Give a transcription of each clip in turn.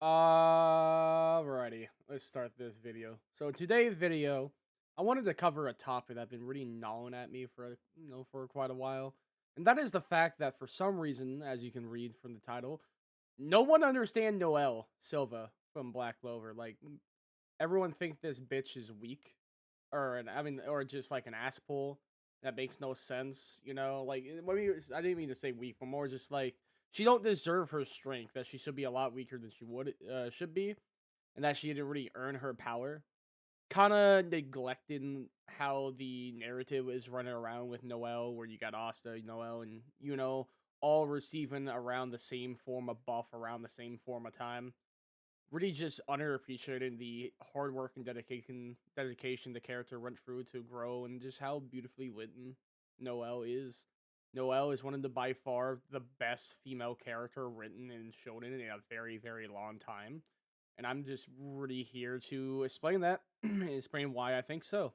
Alrighty, let's start this video. So today's video, I wanted to cover a topic that's been really gnawing at me for quite a while, and that is the fact that for some reason, as you can read from the title, no one understands Noelle Silva from Black Clover. Everyone thinks this bitch is weak, or just like an asshole that makes no sense. I didn't mean to say weak, but more just like she don't deserve her strength. That she should be a lot weaker than she should be, and that she didn't really earn her power. Kind of neglecting how the narrative is running around with Noelle, where you got Asta, Noelle, and all receiving around the same form of buff around the same form of time, really just underappreciating the hard work and dedication the character went through to grow, and just how beautifully written Noelle is. Noelle is one of the by far the best female character written and shown in a very, very long time. And I'm just really here to explain that and explain why I think so.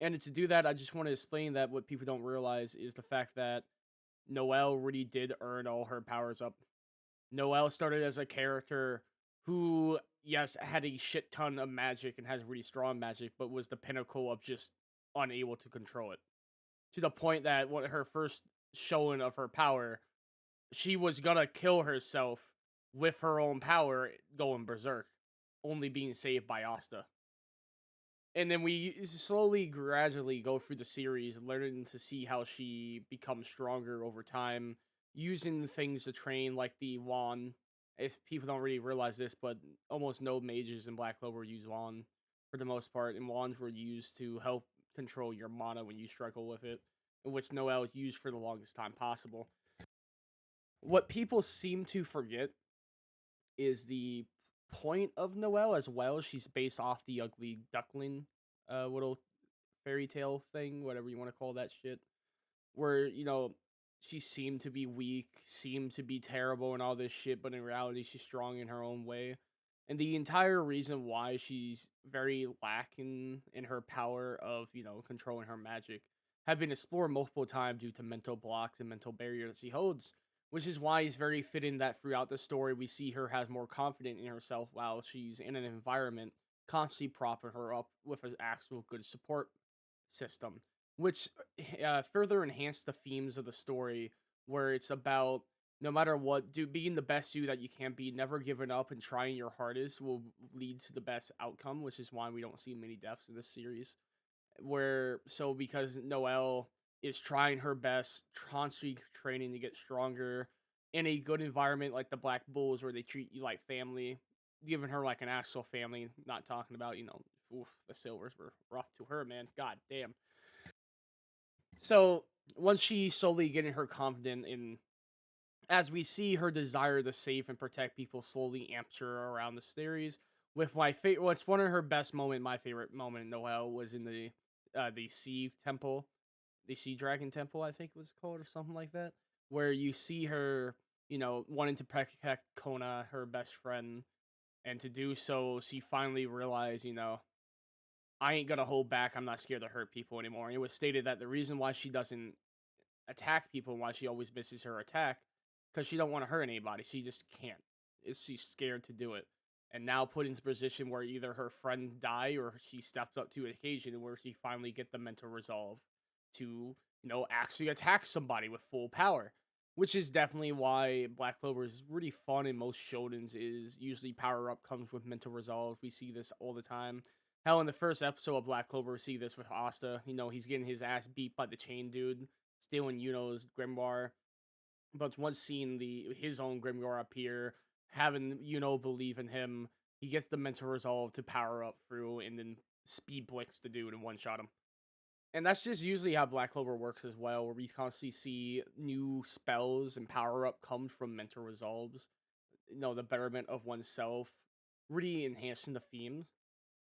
And to do that, I just want to explain that what people don't realize is the fact that Noelle really did earn all her powers up. Noelle started as a character who, yes, had a shit ton of magic and has really strong magic, but was the pinnacle of just unable to control it. To the point that when her first showing of her power, she was gonna kill herself with her own power going berserk, only being saved by Asta. And then we slowly, gradually go through the series, learning to see how she becomes stronger over time, using things to train, like the wand. If people don't really realize this, but almost no mages in Black Clover use wand for the most part, and wands were used to help control your mana when you struggle with it, in which Noelle is used for the longest time possible. What people seem to forget is the point of Noelle as well. She's based off the ugly duckling little fairy tale thing, whatever you want to call that shit, where, she seemed to be weak, seemed to be terrible and all this shit, but in reality, she's strong in her own way. And the entire reason why she's very lacking in her power of, controlling her magic have been explored multiple times due to mental blocks and mental barriers she holds, which is why it's very fitting that throughout the story we see her has more confidence in herself while she's in an environment constantly propping her up with an actual good support system, which further enhanced the themes of the story, where it's about no matter what, being the best you that you can be, never giving up and trying your hardest will lead to the best outcome, which is why we don't see many deaths in this series. Because Noelle is trying her best, constantly training to get stronger in a good environment like the Black Bulls, where they treat you like family, giving her like an actual family, not talking about, oof, the Silvers were rough to her, man. God damn. So once she's slowly getting her confident in, as we see her desire to save and protect people slowly amps her around the series. With my favorite, what's one of her best moment, my favorite moment in Noelle was in the sea temple, the sea dragon temple, I think it was called, or something like that, where you see her, wanting to protect Kona, her best friend, and to do so, she finally realized, I ain't gonna hold back. I'm not scared to hurt people anymore. And it was stated that the reason why she doesn't attack people and why she always misses her attack, because she don't want to hurt anybody. She just can't. She's scared to do it. And now put into a position where either her friend die or she steps up to an occasion where she finally get the mental resolve to, actually attack somebody with full power. Which is definitely why Black Clover is really fun in most shonens, is usually power up comes with mental resolve. We see this all the time. Hell, in the first episode of Black Clover, we see this with Asta. He's getting his ass beat by the chain dude, stealing Yuno's grimoire. But once seeing his own grimoire appear, having believe in him, he gets the mental resolve to power up through and then speed blitz the dude and one shot him. And that's just usually how Black Clover works as well, where we constantly see new spells and power up comes from mental resolves. The betterment of oneself, really enhancing the themes.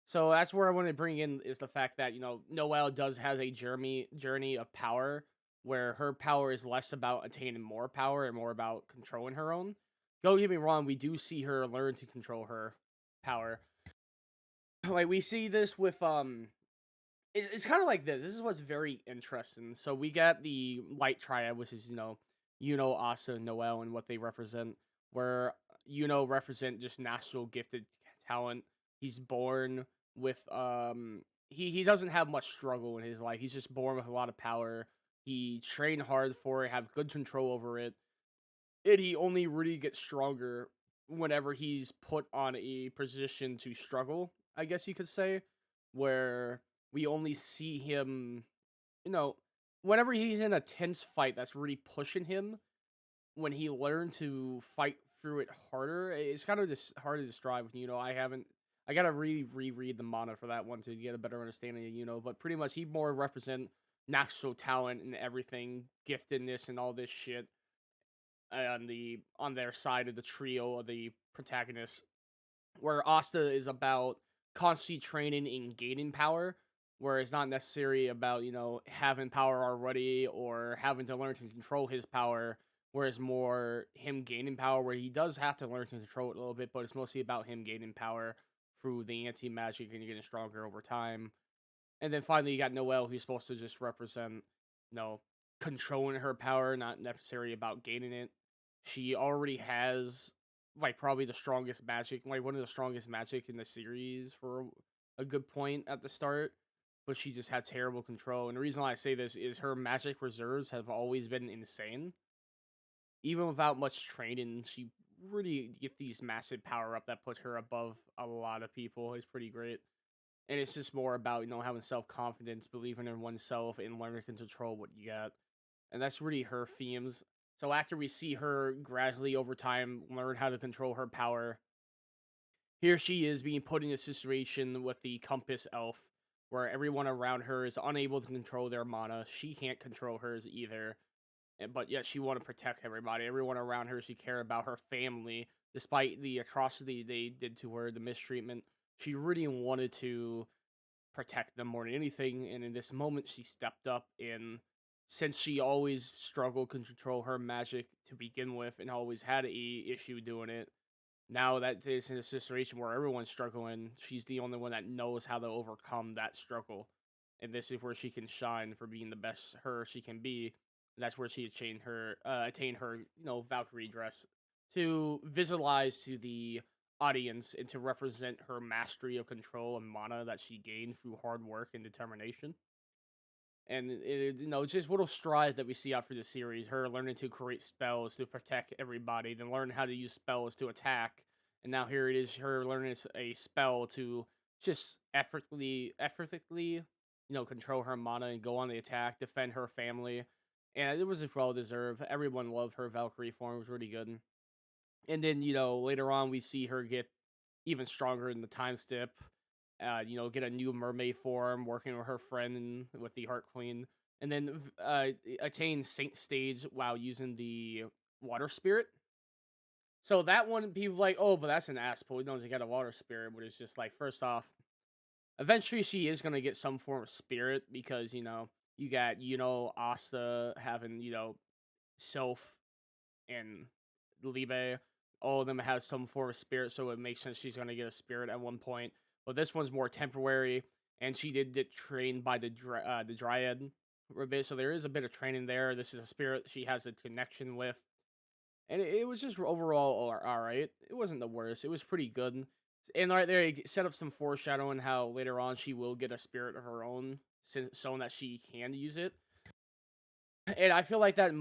So that's where I want to bring in is the fact that Noelle does has a journey of power, where her power is less about attaining more power and more about controlling her own. Don't get me wrong, we do see her learn to control her power. Like we see this with it's kind of like this. This is what's very interesting. So we got the Light Triad, which is Asa, Noelle, and what they represent. Where represent just natural gifted talent. He's born with he doesn't have much struggle in his life. He's just born with a lot of power. He trained hard for it, have good control over it, and he only really gets stronger whenever he's put on a position to struggle, I guess you could say, where we only see him, you know, whenever he's in a tense fight that's really pushing him, when he learned to fight through it harder, it's kind of just hard to describe. I gotta reread the manga for that one to get a better understanding of but pretty much he more represent natural talent and everything, giftedness and all this shit on their side of the trio of the protagonists, where Asta is about constantly training and gaining power, where it's not necessarily about, having power already or having to learn to control his power, whereas more him gaining power, where he does have to learn to control it a little bit, but it's mostly about him gaining power through the anti magic and getting stronger over time. And then finally, you got Noelle, who's supposed to just represent, you know, controlling her power, not necessarily about gaining it. She already has, like, probably the strongest magic, like, one of the strongest magic in the series for a good point at the start, but she just had terrible control. And the reason why I say this is her magic reserves have always been insane. Even without much training, she really get these massive power up that puts her above a lot of people. It's pretty great. And it's just more about, having self confidence, believing in oneself, and learning to control what you got. And that's really her themes. So after we see her gradually over time learn how to control her power, here she is being put in a situation with the compass elf, where everyone around her is unable to control their mana. She can't control hers either. But yet she want to protect everybody. Everyone around her, she care about her family, despite the atrocity they did to her, the mistreatment. She really wanted to protect them more than anything. And in this moment, she stepped up. And since she always struggled to control her magic to begin with, and always had a issue doing it, now that is in a situation where everyone's struggling, she's the only one that knows how to overcome that struggle. And this is where she can shine for being the best her she can be. That's where she attain her, Valkyrie dress to visualize to the audience and to represent her mastery of control and mana that she gained through hard work and determination. And just little strides that we see out through the series. Her learning to create spells to protect everybody, then learn how to use spells to attack, and now here it is, her learning a spell to just effortlessly, control her mana and go on the attack, defend her family, and it was well deserved. Everyone loved her Valkyrie form; it was really good. And then later on we see her get even stronger in the time step. Get a new mermaid form, working with her friend with the Heart Queen, and then attain Saint stage while using the Water Spirit. So that one, people like, oh, but that's an ass pull. He knows he got a Water Spirit, but it's just like, first off, eventually she is gonna get some form of spirit because you got Asta having Sylph and Libe, all of them have some form of spirit, so it makes sense she's gonna get a spirit at one point. But this one's more temporary, and she did get trained by the Dryad for a bit, so there is a bit of training there. This is a spirit she has a connection with, and it was just overall all right. It wasn't the worst. It was pretty good. And right there, it set up some foreshadowing how later on she will get a spirit of her own, so that she can use it. And I feel like that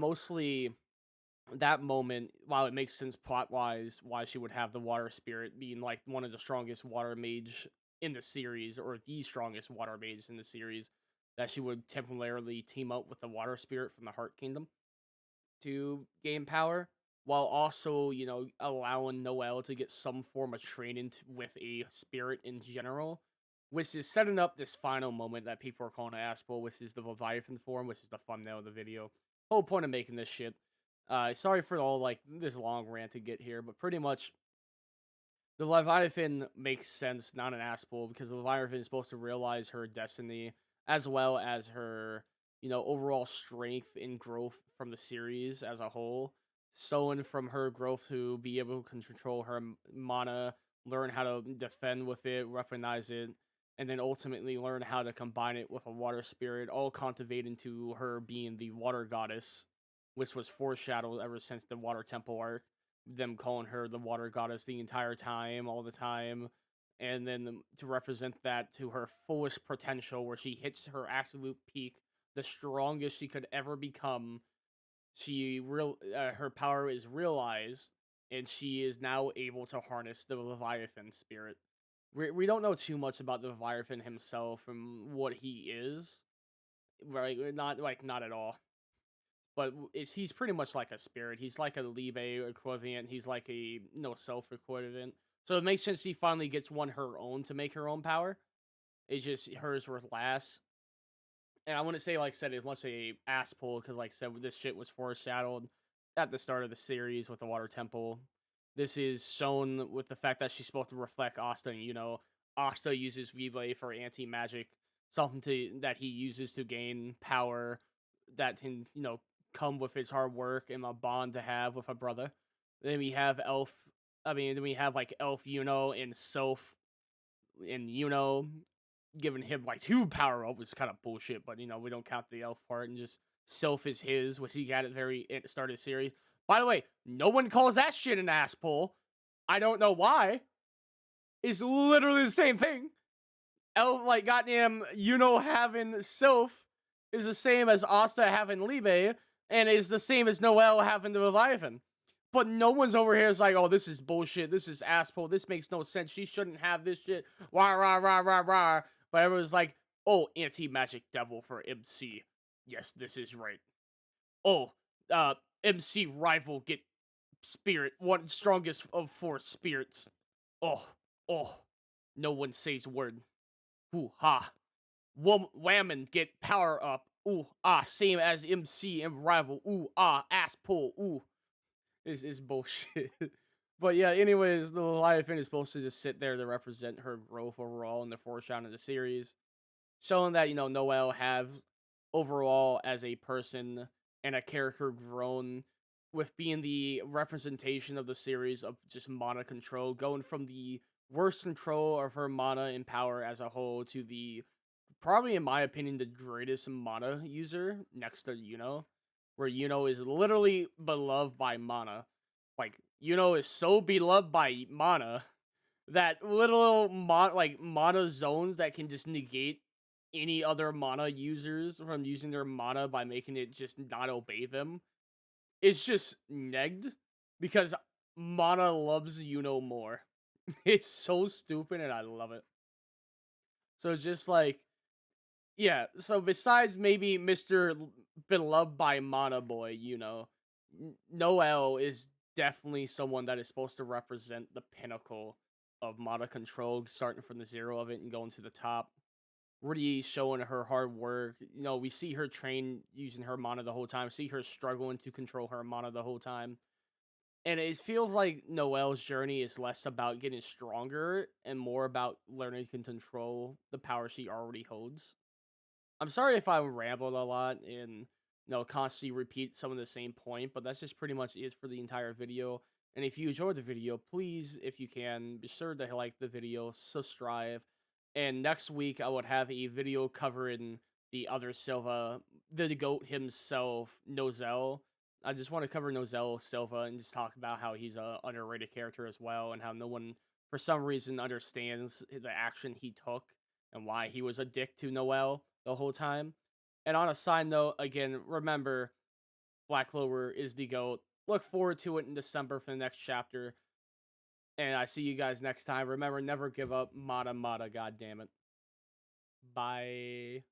moment, while it makes sense plot wise, why she would have the water spirit being like one of the strongest water mage in the series, or the strongest water mage in the series, that she would temporarily team up with the water spirit from the Heart Kingdom to gain power, while also, allowing Noelle to get some form of training with a spirit in general, which is setting up this final moment that people are calling Aspel, which is the Leviathan form, which is the thumbnail of the video. Whole point of making this shit. Sorry for all like this long rant to get here, but pretty much the Leviathan makes sense, not an Aspel, because the Leviathan is supposed to realize her destiny as well as her, overall strength and growth from the series as a whole. Stolen from her growth to be able to control her mana, learn how to defend with it, weaponize it, and then ultimately learn how to combine it with a water spirit, all cultivate into her being the water goddess, which was foreshadowed ever since the Water Temple arc. them calling her the water goddess the entire time, all the time, and then to represent that to her fullest potential, where she hits her absolute peak, the strongest she could ever become. Her power is realized, and she is now able to harness the Leviathan spirit. We don't know too much about the Leviathan himself and what he is, right? Not at all. But he's pretty much like a spirit. He's like a Libe equivalent. He's like a no self equivalent. So it makes sense she finally gets one her own to make her own power. It's just hers were last. And I wouldn't say, like I said, it was a ass pull because, like I said, this shit was foreshadowed at the start of the series with the Water Temple. This is shown with the fact that she's supposed to reflect Asta. And, Asta uses Vive for anti magic, something that he uses to gain power that can, come with his hard work and a bond to have with a brother. Then we have Elf. Then we have like Elf, and Soph and giving him like two power up was kind of bullshit, but we don't count the elf part and just self is his, which he got at the start of the series. By the way, no one calls that shit an ass pull. I don't know why. It's literally the same thing. Elf, like goddamn, having self is the same as Asta having Libe, and is the same as Noelle having the Leviathan. But no one's over here is like, oh, this is bullshit. This is ass pull. This makes no sense. She shouldn't have this shit. Rah, rah, rah, rah, rah. But everyone's like, oh, anti-magic devil for MC. Yes, this is right. Oh, MC rival get spirit. One strongest of four spirits. Oh, oh. No one says word. Ooh, ha. Whammon get power up. Ooh, ah. Same as MC and rival. Ooh, ah. Ass pull. Ooh. This is bullshit. But yeah, anyways, the Leviathan is supposed to just sit there to represent her growth overall in the foreshadowing of the series, showing that Noelle have overall as a person and a character grown with being the representation of the series of just mana control, going from the worst control of her mana and power as a whole to the probably, in my opinion, the greatest mana user next to where is literally beloved by mana. Like is so beloved by mana that little mana zones that can just negate any other mana users from using their mana by making it just not obey them. It's just negged because mana loves more. It's so stupid and I love it. So it's just like, yeah, so besides maybe Mr. Beloved by Mana Boy, Noelle is definitely someone that is supposed to represent the pinnacle of mana control, starting from the zero of it and going to the top. Really showing her hard work. We see her train using her mana the whole time, see her struggling to control her mana the whole time. And it feels like Noelle's journey is less about getting stronger and more about learning to control the power she already holds. I'm sorry if I rambled a lot and constantly repeat some of the same point, but that's just pretty much it for the entire video. And if you enjoyed the video, please, if you can, be sure to like the video, subscribe. And next week I would have a video covering the other Silva, the GOAT himself, Noelle. I just want to cover Noelle Silva and just talk about how he's a underrated character as well, and how no one, for some reason, understands the action he took and why he was a dick to Noelle the whole time. And on a side note, again, remember, Black Clover is the GOAT. Look forward to it in December for the next chapter. And I see you guys next time. Remember, never give up. Mata Mata, goddammit. Bye.